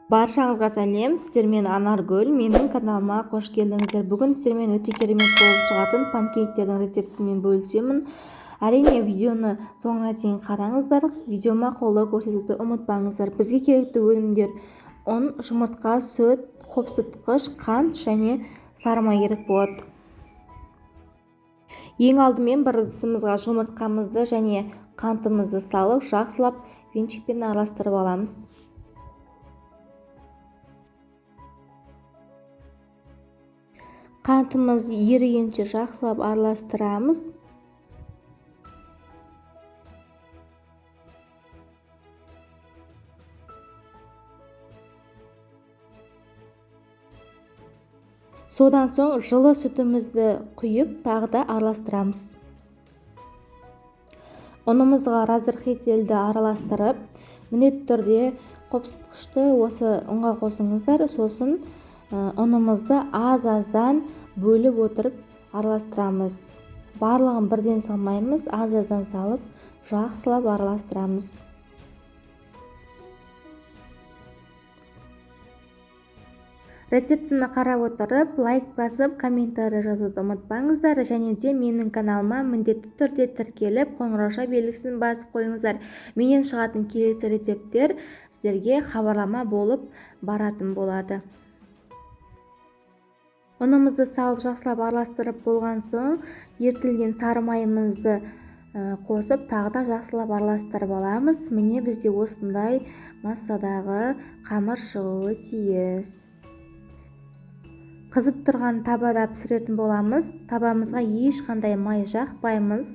Баршаңызға сәлем, сіздермен Анаргүл, менің каналыма қош келдіңіздер. Бүгін сіздермен өте керемет болып шығатын панкейктердің рецептісімен бөлісемін. Әрине, видеоны соңына дейін қараңыздар. Видеома қолдау көрсетуді ұмытпаңыздар. Бізге керекті өнімдер ұн, жұмыртқа, сүт, қопсытқыш, қант және сары май керек болады. Ең алдымен бір ыдысымызға жұмыртқамызды және қантымызды салып, жақсылап венчикпен араластырып аламыз. Қантымыз ерігенше жақсылап араластырамыз. Содан соң жылы сүтімізді құйып, тағы да араластырамыз. Ұнымызға разрыхителді араластырып, міндетті түрде қопсытқышты осы ұнға қосыңыздар. Сосын ұнымызды аз-аздан бөліп отырып араластырамыз. Барлығын бірден салмаймыз, аз-аздан салып, жақсылап араластырамыз. Рецептіні қарап отырып, лайк басып, комментарий жазуды ұмытпаңыздар. Және де менің каналыма міндетті түрде тіркеліп, қоңырауша белгісін басып қойыңыздар. Менен шығатын келесі рецепттер сіздерге хабарлама болып баратын болады. Ұнымызды салып жақсылап араластырып болған соң, ертілген сары майымызды қосып, тағы да жақсылап араластырып аламыз. Міне бізде осындай массадағы қамыр шығуы тиіс. Қызып тұрған табада пісіретін боламыз. Табамызға ешқандай май жақпаймыз.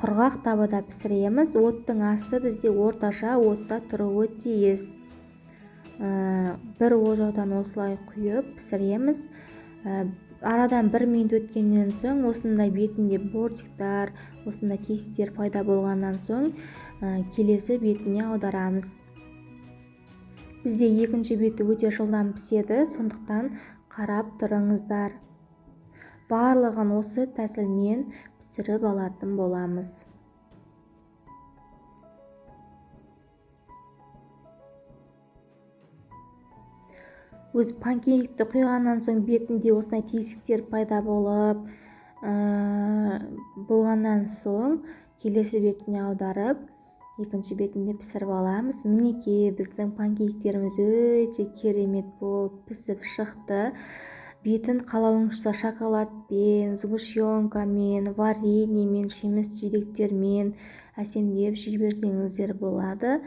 Құрғақ табада пісіреміз. Оттың асты бізде орташа отта тұруы тиіс. Бір ожаудан осылай құйып пісіреміз. Арадан 1 минут өткеннен соң осындай бетінде бортиктар, осындай тесіктер пайда болғаннан соң келесі бетіне аударамыз. Бізде екінші беті өте жылдам піседі, сондықтан қарап тұрыңыздар. Барлығын осы тәсілмен пісіріп алатын боламыз. Өз панкейкті құйғаннан соң бетінде осындай тесіктер пайда болып, болғаннан соң келесі бетіне аударып, екінші бетінде пісіріп аламыз. Мінекей біздің панкейктеріміз өте керемет болып пісіп шықты. Бетін қалауыңызша шоколадпен, сгущенкамен, вареньемен, жеміс-жидектермен әсемдеп жіберсеңіздер болады.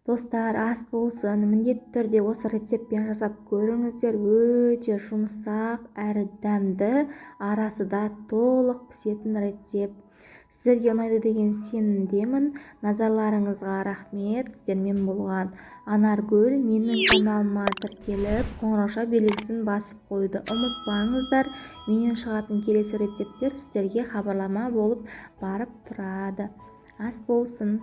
Достар, ас болсын, міндетті түрде осы рецептпен жасап көріңіздер. Өте жұмсақ әрі дәмді, арасы да толық пісетін рецепт. Сіздерге ұнайды деген сенімдемін. Назарларыңызға рахмет. Сіздермен болған Анаргүл. Менің каналыма тіркеліп, қоңырауша белгісін басып қойды ұмытпаңыздар. Менен шығатын келесі рецепттер сіздерге хабарлама болып барып тұрады. Ас болсын.